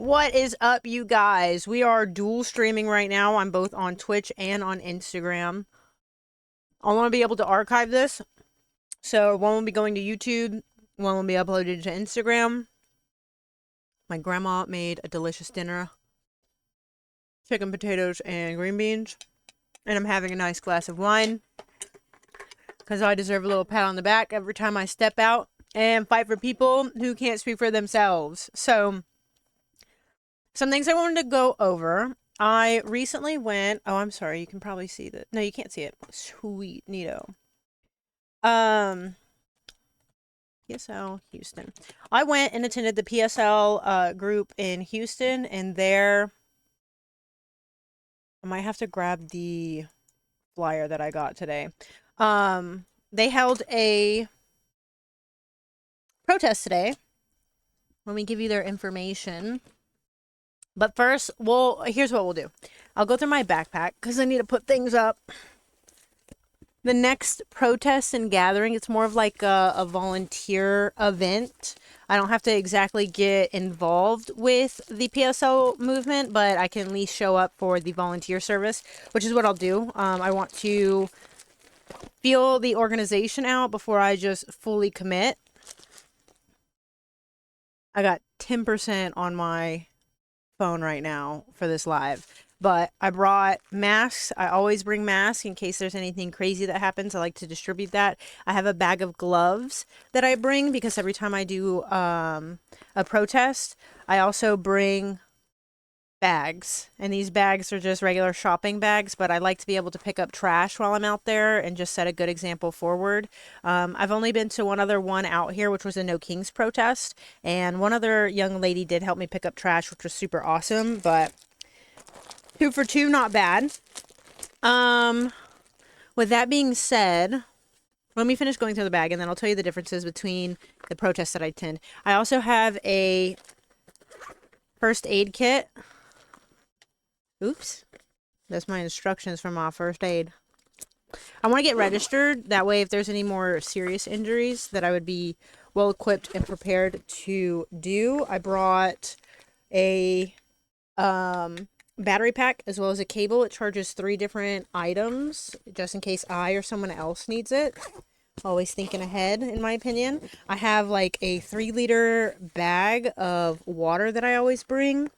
What is up, you guys? We are dual streaming right now. I'm both on Twitch and on Instagram. I want to be able to archive this. So one will be going to YouTube, one will be uploaded to Instagram. My grandma made a delicious dinner. Chicken, potatoes, and green beans. And I'm having a nice glass of wine. Because I deserve a little pat on the back every time I step out and fight for people who can't speak for themselves. So, some things I wanted to go over. I recently went... Oh, I'm sorry. You can probably see that. No, you can't see it. Sweet. Neato. PSL Houston. I went and attended the PSL group in Houston, and there... I might have to grab the flyer that I got today. They held a protest today. Let me give you their information. But first, here's what we'll do. I'll go through my backpack because I need to put things up. The next protest and gathering, it's more of like a volunteer event. I don't have to exactly get involved with the PSL movement, but I can at least show up for the volunteer service, which is what I'll do. I want to feel the organization out before I just fully commit. I got 10% on my phone right now for this live, but I brought masks. I always bring masks in case there's anything crazy that happens. I like to distribute that. I have a bag of gloves that I bring because every time I do a protest, I also bring bags, and these bags are just regular shopping bags, but I like to be able to pick up trash while I'm out there and just set a good example forward. I've only been to one other one out here, which was a No Kings protest, and one other young lady did help me pick up trash, which was super awesome, but 2 for 2, not bad. With that being said, let me finish going through the bag, and then I'll tell you the differences between the protests that I attend. I also have a first aid kit. Oops. That's my instructions for my first aid. I want to get registered. That way, if there's any more serious injuries, that I would be well equipped and prepared to do. I brought a battery pack as well as a cable. It charges 3 different items just in case I or someone else needs it. Always thinking ahead, in my opinion. I have like a 3-liter bag of water that I always bring.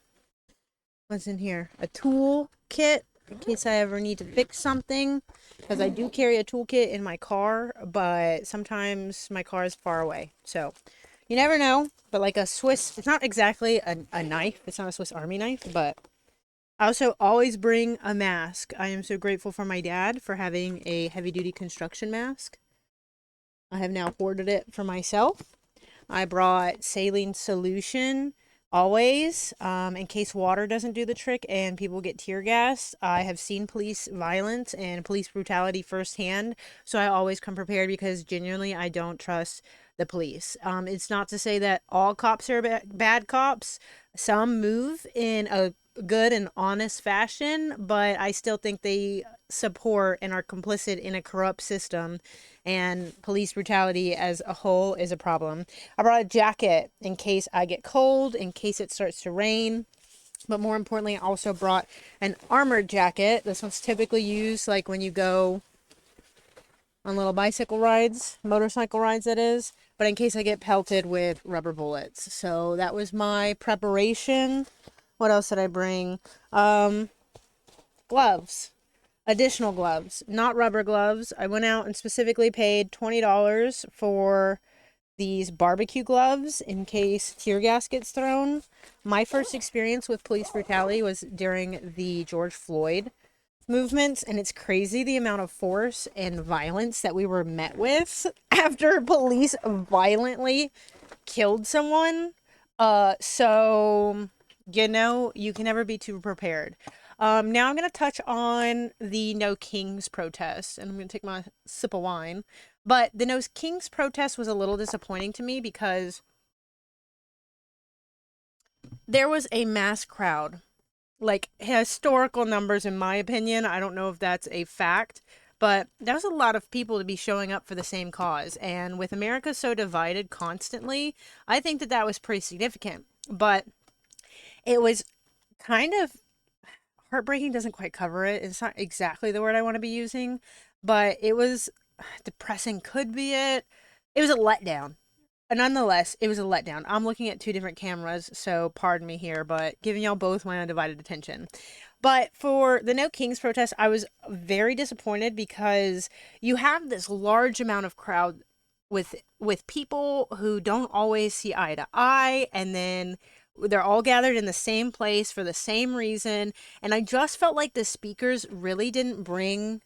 What's in here? A tool kit in case I ever need to fix something, because I do carry a toolkit in my car, but sometimes my car is far away, so you never know. But like a Swiss, it's not exactly a knife, it's not a Swiss Army knife, but I also always bring a mask. I am so grateful for my dad for having a heavy-duty construction mask. I have now hoarded it for myself. I brought saline solution always, in case water doesn't do the trick and people get tear gassed. I have seen police violence and police brutality firsthand, so I always come prepared because genuinely I don't trust the police. It's not to say that all cops are bad cops. Some move in a good and honest fashion, but I still think they support and are complicit in a corrupt system, and police brutality as a whole is a problem. I brought a jacket in case I get cold, in case it starts to rain, but more importantly, I also brought an armored jacket. This one's typically used like when you go on little bicycle rides, motorcycle rides that is, but in case I get pelted with rubber bullets. So that was my preparation. What else did I bring? Gloves. Additional gloves, not rubber gloves. I went out and specifically paid $20 for these barbecue gloves in case tear gas gets thrown. My first experience with police brutality was during the George Floyd movements, and it's crazy the amount of force and violence that we were met with after police violently killed someone. So, you can never be too prepared. Now I'm going to touch on the No Kings protest, and I'm going to take my sip of wine. But the No Kings protest was a little disappointing to me because there was a mass crowd. Like, historical numbers, in my opinion. I don't know if that's a fact, but that was a lot of people to be showing up for the same cause. And with America so divided constantly, I think that was pretty significant. But it was kind of heartbreaking, doesn't quite cover it. It's not exactly the word I want to be using, but it was depressing, could be it. It was a letdown. But nonetheless, it was a letdown. I'm looking at two different cameras, so pardon me here, but giving y'all both my undivided attention. But for the No Kings protest, I was very disappointed because you have this large amount of crowd with people who don't always see eye to eye, and then they're all gathered in the same place for the same reason. And I just felt like the speakers really didn't bring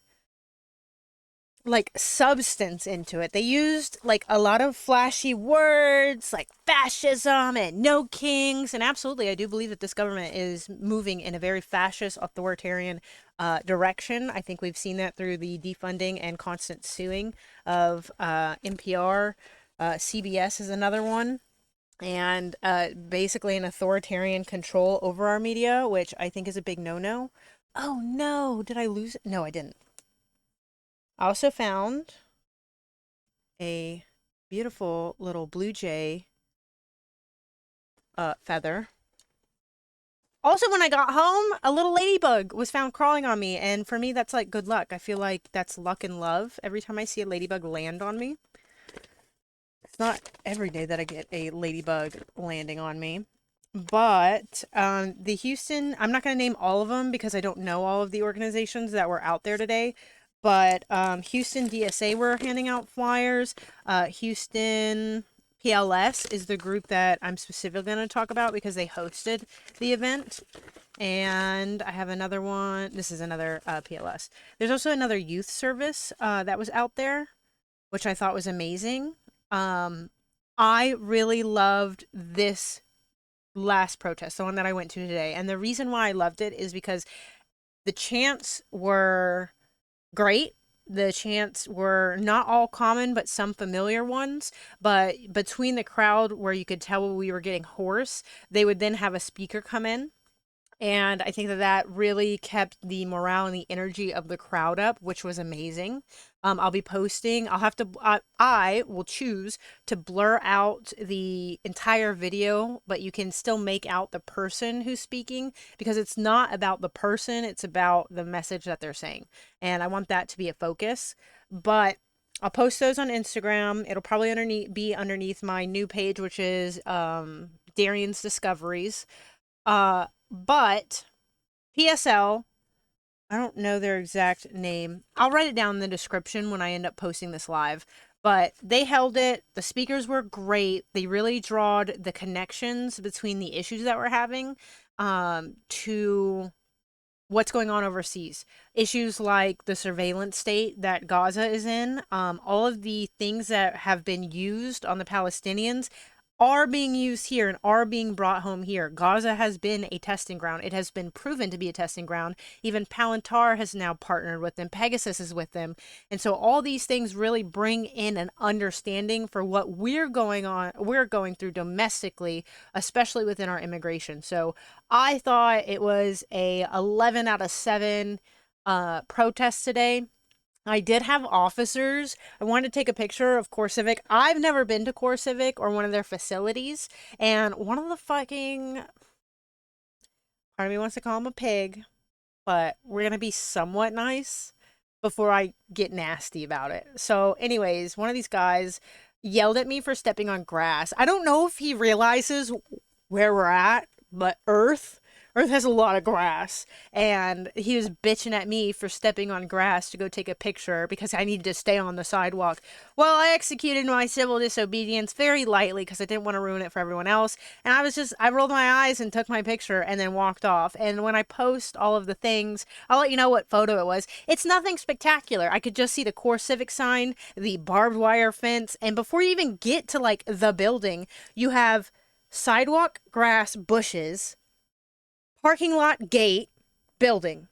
like substance into it. They used like a lot of flashy words like fascism and no kings. And absolutely, I do believe that this government is moving in a very fascist, authoritarian direction. I think we've seen that through the defunding and constant suing of NPR. CBS is another one. And basically an authoritarian control over our media, which I think is a big no-no. Oh no, did I lose it? No, I didn't. I also found a beautiful little blue jay feather. Also, when I got home, a little ladybug was found crawling on me, and for me, that's like good luck. I feel like that's luck and love every time I see a ladybug land on me. It's not every day that I get a ladybug landing on me. But the Houston, I'm not going to name all of them because I don't know all of the organizations that were out there today. But Houston DSA were handing out flyers. Houston PLS is the group that I'm specifically going to talk about because they hosted the event. And I have another one. This is another PLS. There's also another youth service that was out there, which I thought was amazing. I really loved this last protest, the one that I went to today. And the reason why I loved it is because the chants were great. The chants were not all common, but some familiar ones. But between the crowd where you could tell we were getting hoarse, they would then have a speaker come in. And I think that that really kept the morale and the energy of the crowd up, which was amazing. I'll be posting. I will choose to blur out the entire video, but you can still make out the person who's speaking because it's not about the person, it's about the message that they're saying. And I want that to be a focus. But I'll post those on Instagram. It'll probably be underneath my new page, which is Darian's Discoveries. But PSL, I don't know their exact name. I'll write it down in the description when I end up posting this live. But they held it. The speakers were great. They really drawed the connections between the issues that we're having to what's going on overseas. Issues like the surveillance state that Gaza is in, all of the things that have been used on the Palestinians are being used here and are being brought home here. Gaza has been a testing ground. It has been proven to be a testing ground. Even Palantir has now partnered with them. Pegasus is with them. And so all these things really bring in an understanding for what we're going through domestically, especially within our immigration. So I thought it was a 11 out of 7 protest today. I did have officers. I wanted to take a picture of CoreCivic. I've never been to CoreCivic or one of their facilities. And one of the fucking, part of me wants to call him a pig, but we're going to be somewhat nice before I get nasty about it. So anyways, one of these guys yelled at me for stepping on grass. I don't know if he realizes where we're at, but Earth has a lot of grass, and he was bitching at me for stepping on grass to go take a picture because I needed to stay on the sidewalk. Well, I executed my civil disobedience very lightly because I didn't want to ruin it for everyone else, and I rolled my eyes and took my picture and then walked off. And when I post all of the things, I'll let you know what photo it was. It's nothing spectacular. I could just see the CoreCivic sign, the barbed wire fence, and before you even get to like the building, you have sidewalk, grass, bushes, parking lot, gate, building.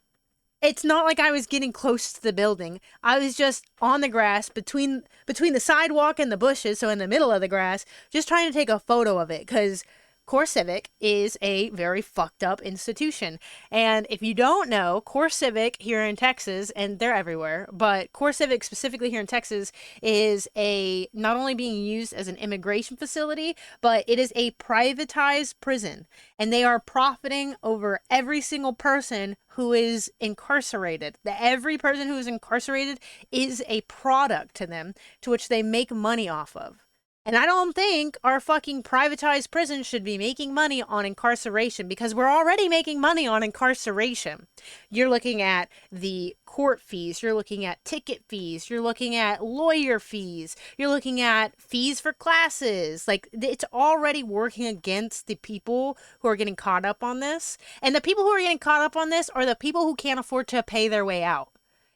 It's not like I was getting close to the building. I was just on the grass between the sidewalk and the bushes, so in the middle of the grass, just trying to take a photo of it because CoreCivic is a very fucked up institution. And if you don't know, CoreCivic here in Texas, and they're everywhere, but CoreCivic specifically here in Texas is a not only being used as an immigration facility, but it is a privatized prison. And they are profiting over every single person who is incarcerated. Every person who is incarcerated is a product to them, to which they make money off of. And I don't think our fucking privatized prisons should be making money on incarceration, because we're already making money on incarceration. You're looking at the court fees, you're looking at ticket fees, you're looking at lawyer fees, you're looking at fees for classes. Like, it's already working against the people who are getting caught up on this. And the people who are getting caught up on this are the people who can't afford to pay their way out.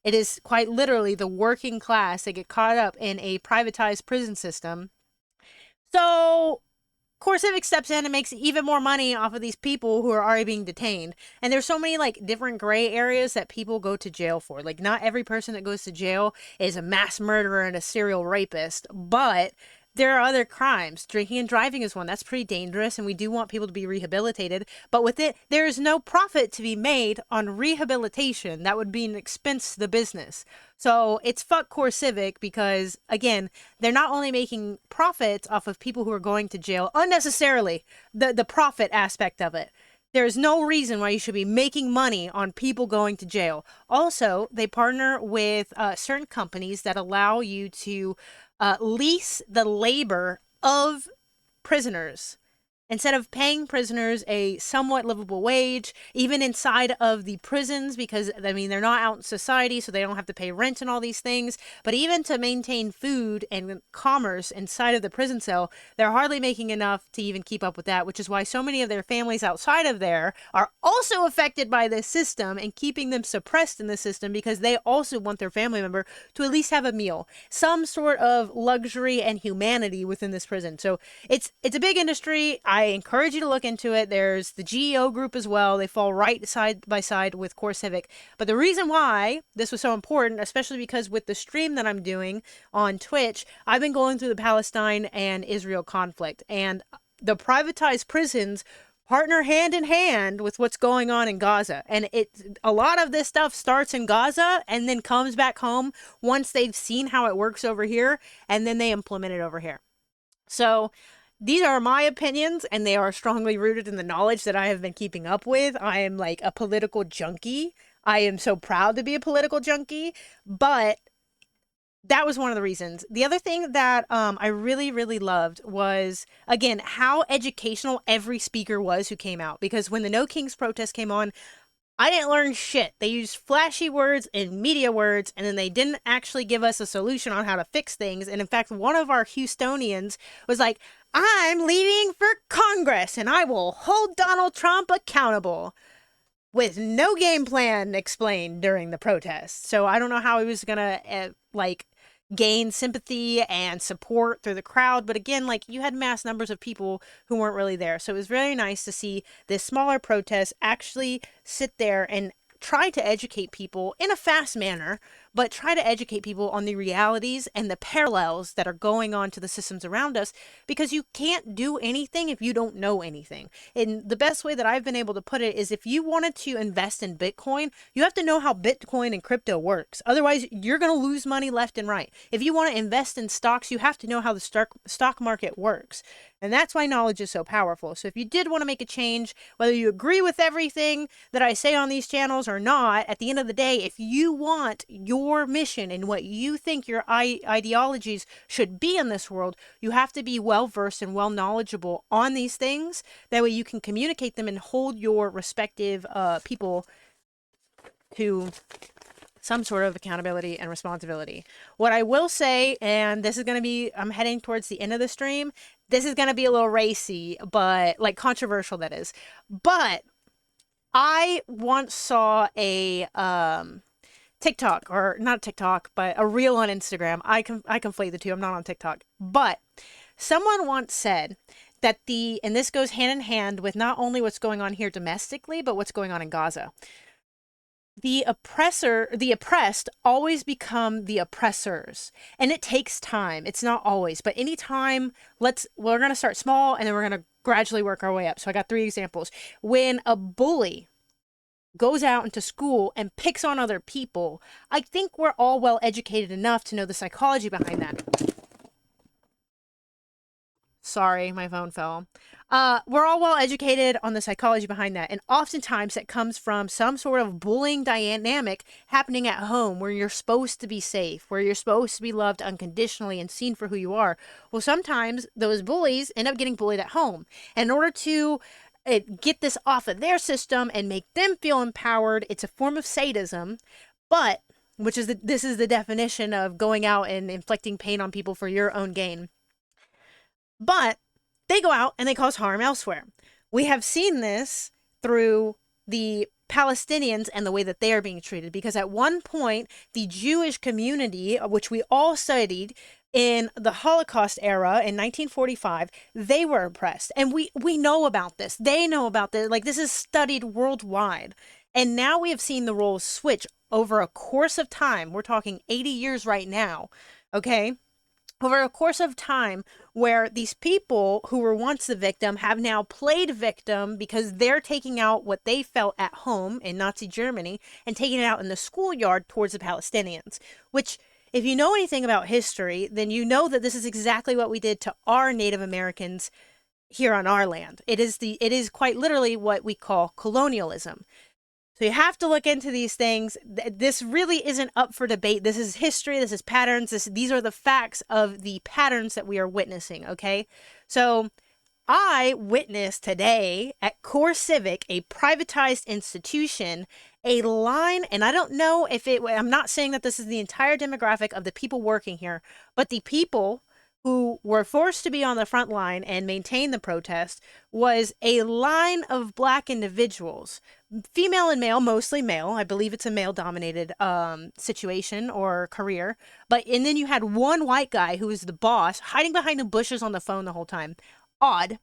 It is quite literally the working class that get caught up in a privatized prison system. So CoreCivic steps in and makes even more money off of these people who are already being detained. And there's so many like different gray areas that people go to jail for. Like, not every person that goes to jail is a mass murderer and a serial rapist, but there are other crimes. Drinking and driving is one. That's pretty dangerous, and we do want people to be rehabilitated. But with it, there is no profit to be made on rehabilitation. That would be an expense to the business. So it's fuck CoreCivic, because, again, they're not only making profits off of people who are going to jail unnecessarily, the profit aspect of it. There's no reason why you should be making money on people going to jail. Also, they partner with certain companies that allow you to lease the labor of prisoners. Instead of paying prisoners a somewhat livable wage, even inside of the prisons, because, I mean, they're not out in society, so they don't have to pay rent and all these things. But even to maintain food and commerce inside of the prison cell, they're hardly making enough to even keep up with that, which is why so many of their families outside of there are also affected by this system and keeping them suppressed in the system, because they also want their family member to at least have a meal, some sort of luxury and humanity within this prison. So it's a big industry. I encourage you to look into it. There's the GEO group as well. They fall right side by side with CoreCivic. But the reason why this was so important, especially because with the stream that I'm doing on Twitch, I've been going through the Palestine and Israel conflict. And the privatized prisons partner hand in hand with what's going on in Gaza. And a lot of this stuff starts in Gaza and then comes back home once they've seen how it works over here, and then they implement it over here. So these are my opinions, and they are strongly rooted in the knowledge that I have been keeping up with. I am like a political junkie. I am so proud to be a political junkie, but that was one of the reasons. The other thing that I really, really loved was, again, how educational every speaker was who came out. Because when the No Kings protest came on, I didn't learn shit. They used flashy words and media words, and then they didn't actually give us a solution on how to fix things. And in fact, one of our Houstonians was like, I'm leaving for Congress, and I will hold Donald Trump accountable, with no game plan explained during the protest. So I don't know how he was going to, gain sympathy and support through the crowd. But again, like, you had mass numbers of people who weren't really there. So it was very nice to see this smaller protest actually sit there and try to educate people in a fast manner, but try to educate people on the realities and the parallels that are going on to the systems around us, because you can't do anything if you don't know anything. And the best way that I've been able to put it is, if you wanted to invest in Bitcoin, you have to know how Bitcoin and crypto works. Otherwise, you're going to lose money left and right. If you want to invest in stocks, you have to know how the stock market works. And that's why knowledge is so powerful. So if you did want to make a change, whether you agree with everything that I say on these channels or not, at the end of the day, if you want your mission and what you think your ideologies should be in this world, you have to be well versed and well knowledgeable on these things. That way you can communicate them and hold your respective people to some sort of accountability and responsibility. What I will say, and this is going to be, I'm heading towards the end of the stream, this is going to be a little racy, but like controversial, that is. But I once saw a TikTok, or not TikTok, but a reel on Instagram. I conflate the two. I'm not on TikTok. But someone once said that and this goes hand in hand with not only what's going on here domestically, but what's going on in Gaza. the oppressed always become the oppressors. And it takes time. It's not always, but anytime, we're going to start small and then we're going to gradually work our way up. So I got 3 examples. When a bully goes out into school and picks on other people, I think we're all well educated enough to know the psychology behind that. Sorry, my phone fell. We're all well educated on the psychology behind that. And oftentimes that comes from some sort of bullying dynamic happening at home where you're supposed to be safe, where you're supposed to be loved unconditionally and seen for who you are. Well, sometimes those bullies end up getting bullied at home. And in order to get this off of their system and make them feel empowered, it's a form of sadism, but this is the definition of going out and inflicting pain on people for your own gain. But they go out and they cause harm elsewhere. We have seen this through the Palestinians and the way that they are being treated, because at one point, the Jewish community, which we all studied in the Holocaust era in 1945, they were oppressed. And we know about this. They know about this. Like, this is studied worldwide. And now we have seen the roles switch over a course of time. We're talking 80 years right now. Okay? Over a course of time, where these people who were once the victim have now played victim because they're taking out what they felt at home in Nazi Germany and taking it out in the schoolyard towards the Palestinians. Which, if you know anything about history, then you know that this is exactly what we did to our Native Americans here on our land. It is quite literally what we call colonialism. So you have to look into these things. This really isn't up for debate. This is history. This is patterns. These are the facts of the patterns that we are witnessing, okay? So I witnessed today at CoreCivic, a privatized institution, a line, and I don't know if I'm not saying that this is the entire demographic of the people working here, but the people who were forced to be on the front line and maintain the protest was a line of Black individuals, female and male, mostly male. I believe it's a male-dominated situation or career. And then you had one white guy who was the boss, hiding behind the bushes on the phone the whole time. Odd,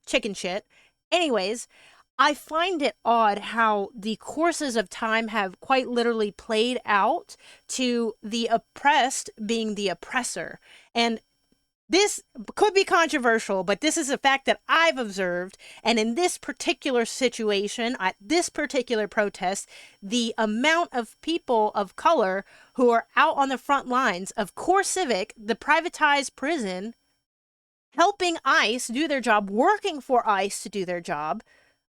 chicken shit. Anyways, I find it odd how the courses of time have quite literally played out to the oppressed being the oppressor. And this could be controversial, but this is a fact that I've observed. And in this particular situation, at this particular protest, the amount of people of color who are out on the front lines of CoreCivic, the privatized prison, helping ICE do their job, working for ICE to do their job,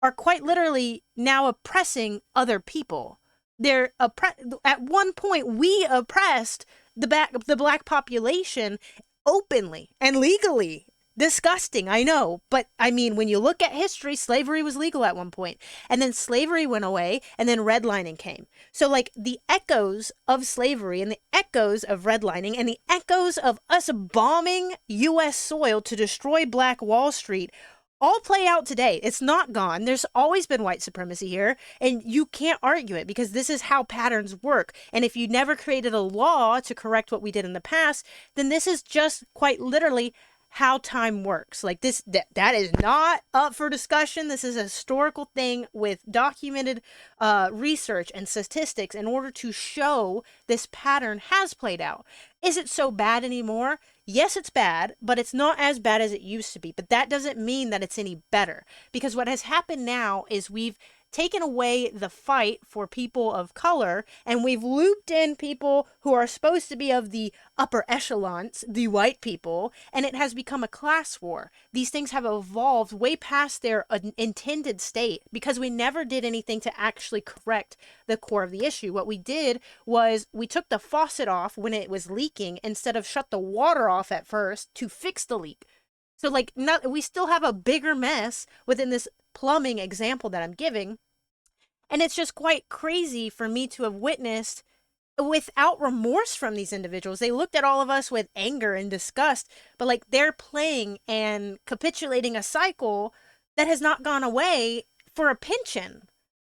are quite literally now oppressing other people. At one point, we oppressed the Black population openly and legally. Disgusting, I know. But I mean, when you look at history, slavery was legal at one point. And then slavery went away, and then redlining came. So, like, the echoes of slavery and the echoes of redlining and the echoes of us bombing U.S. soil to destroy Black Wall Street all play out today. It's not gone. There's always been white supremacy here, and you can't argue it because this is how patterns work. And if you never created a law to correct what we did in the past, then this is just quite literally how time works. Like, that is not up for discussion. This is a historical thing with documented research and statistics in order to show this pattern has played out. Is it so bad anymore? Yes, it's bad, but it's not as bad as it used to be. But that doesn't mean that it's any better, because what has happened now is we've taken away the fight for people of color, and we've looped in people who are supposed to be of the upper echelons, the white people, and it has become a class war. These things have evolved way past their intended state because we never did anything to actually correct the core of the issue. What we did was we took the faucet off when it was leaking instead of shut the water off at first to fix the leak. So, like, we still have a bigger mess within this plumbing example that I'm giving. And it's just quite crazy for me to have witnessed without remorse from these individuals. They looked at all of us with anger and disgust, but like, they're playing and capitulating a cycle that has not gone away for a pension.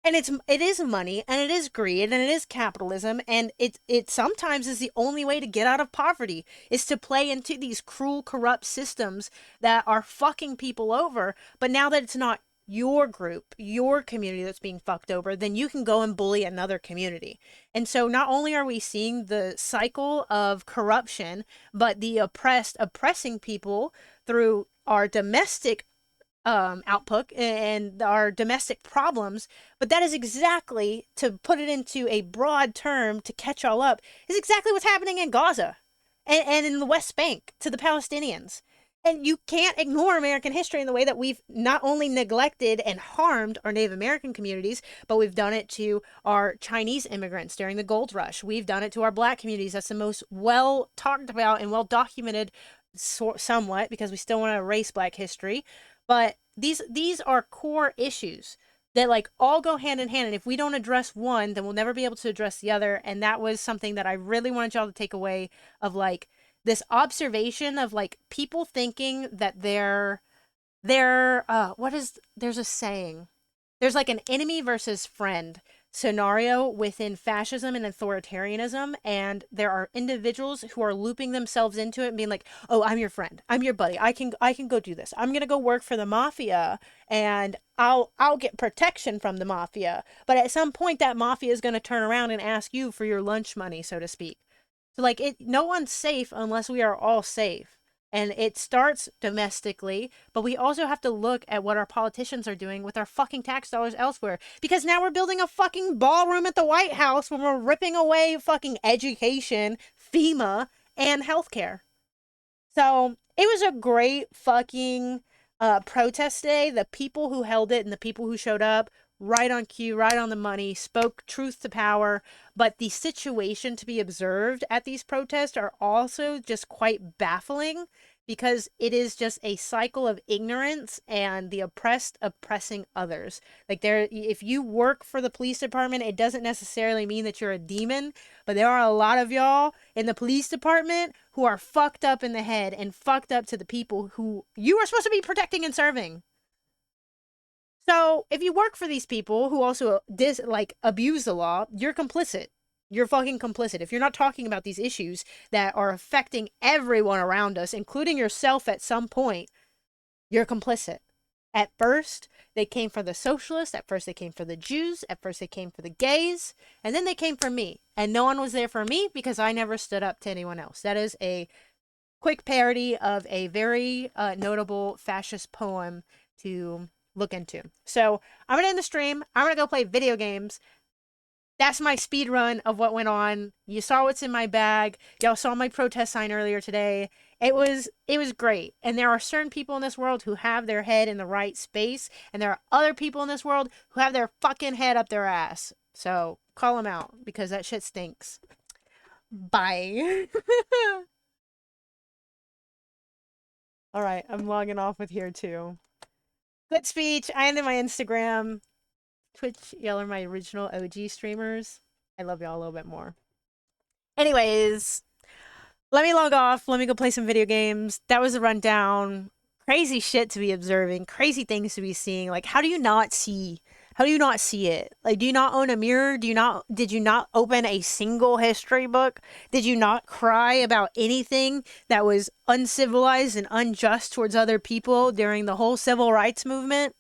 And it is money, and it is greed, and it is capitalism, and it sometimes is the only way to get out of poverty, is to play into these cruel, corrupt systems that are fucking people over. But now that it's not your group, your community that's being fucked over, then you can go and bully another community. And so not only are we seeing the cycle of corruption, but the oppressed oppressing people through our domestic output and our domestic problems. But that is exactly, to put it into a broad term to catch all up, is exactly what's happening in Gaza and in the West Bank to the Palestinians. And you can't ignore American history in the way that we've not only neglected and harmed our Native American communities, but we've done it to our Chinese immigrants during the gold rush. We've done it to our black communities. That's the most well talked about and well documented, somewhat, because we still want to erase black history. But these are core issues that like all go hand in hand, and if we don't address one, then we'll never be able to address the other. And that was something that I really wanted y'all to take away, of like this observation of like people thinking that there's a saying, there's like an enemy versus friend scenario within fascism and authoritarianism, and there are individuals who are looping themselves into it and being like, oh, I'm your friend, I'm your buddy, I can go do this, I'm gonna go work for the mafia and I'll get protection from the mafia. But at some point that mafia is going to turn around and ask you for your lunch money, so to speak. So like no one's safe unless we are all safe. And it starts domestically, but we also have to look at what our politicians are doing with our fucking tax dollars elsewhere. Because now we're building a fucking ballroom at the White House when we're ripping away fucking education, FEMA, and healthcare. So it was a great fucking protest day. The people who held it and the people who showed up, right on cue, right on the money, spoke truth to power. But the situation to be observed at these protests are also just quite baffling, because it is just a cycle of ignorance and the oppressed oppressing others. Like if you work for the police department, it doesn't necessarily mean that you're a demon, but there are a lot of y'all in the police department who are fucked up in the head and fucked up to the people who you are supposed to be protecting and serving. So if you work for these people who also abuse the law, you're complicit. You're fucking complicit. If you're not talking about these issues that are affecting everyone around us, including yourself at some point, you're complicit. At first, they came for the socialists. At first, they came for the Jews. At first, they came for the gays. And then they came for me. And no one was there for me because I never stood up to anyone else. That is a quick parody of a very notable fascist poem to look into. So I'm going to end the stream. I'm going to go play video games. That's my speed run of what went on. You saw what's in my bag. Y'all saw my protest sign earlier today. It was great. And there are certain people in this world who have their head in the right space, and there are other people in this world who have their fucking head up their ass. So call them out, because that shit stinks. Bye. All right, I'm logging off with here too. Good speech. I ended my Instagram. Twitch, y'all are my original OG streamers. I love y'all a little bit more. Anyways, let me log off. Let me go play some video games. That was a rundown. Crazy shit to be observing. Crazy things to be seeing. Like, how do you not see? How do you not see it? Like, do you not own a mirror? Did you not open a single history book? Did you not cry about anything that was uncivilized and unjust towards other people during the whole civil rights movement?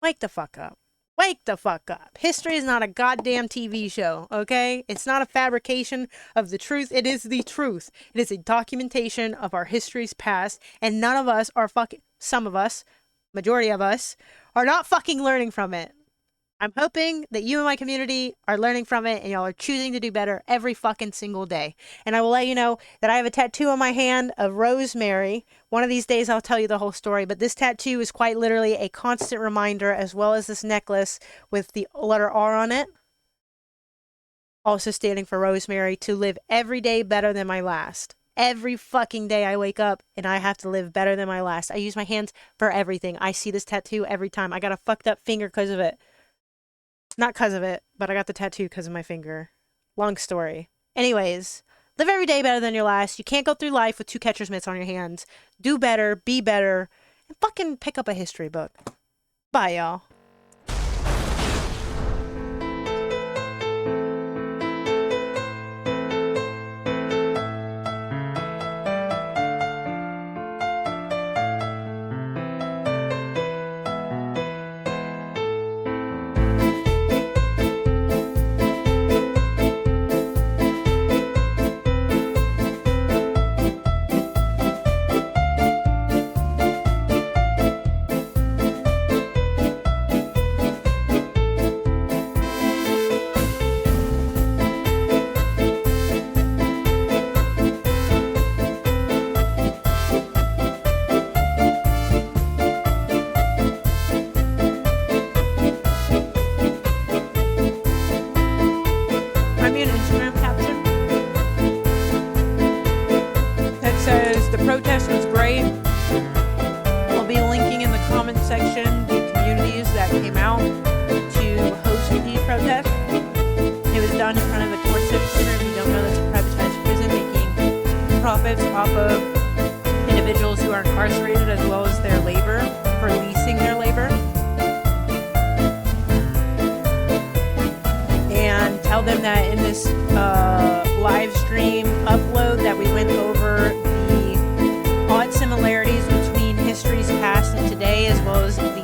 Wake the fuck up. Wake the fuck up. History is not a goddamn TV show, okay? It's not a fabrication of the truth. It is the truth. It is a documentation of our history's past, and none of us are some of us, majority of us, are not fucking learning from it. I'm hoping that you and my community are learning from it, and y'all are choosing to do better every fucking single day. And I will let you know that I have a tattoo on my hand of rosemary. One of these days I'll tell you the whole story, but this tattoo is quite literally a constant reminder, as well as this necklace with the letter R on it, also standing for rosemary, to live every day better than my last. Every fucking day I wake up and I have to live better than my last. I use my hands for everything. I see this tattoo every time. I got a fucked up finger because of it. Not because of it, but I got the tattoo because of my finger. Long story. Anyways, live every day better than your last. You can't go through life with two catcher's mitts on your hands. Do better, be better, and fucking pick up a history book. Bye, y'all. section the communities that came out to host the protest. It was done in front of a CoreCivic center. If you don't know, that's a privatized prison making profits off of individuals who are incarcerated as well as their labor, for leasing their labor. And tell them that in this live stream upload that we went over the odd similarities between history's past and today, as well as the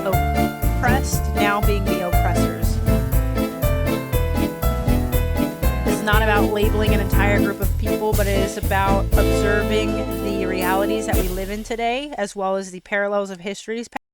oppressed now being the oppressors. It's not about labeling an entire group of people, but it is about observing the realities that we live in today, as well as the parallels of history's past.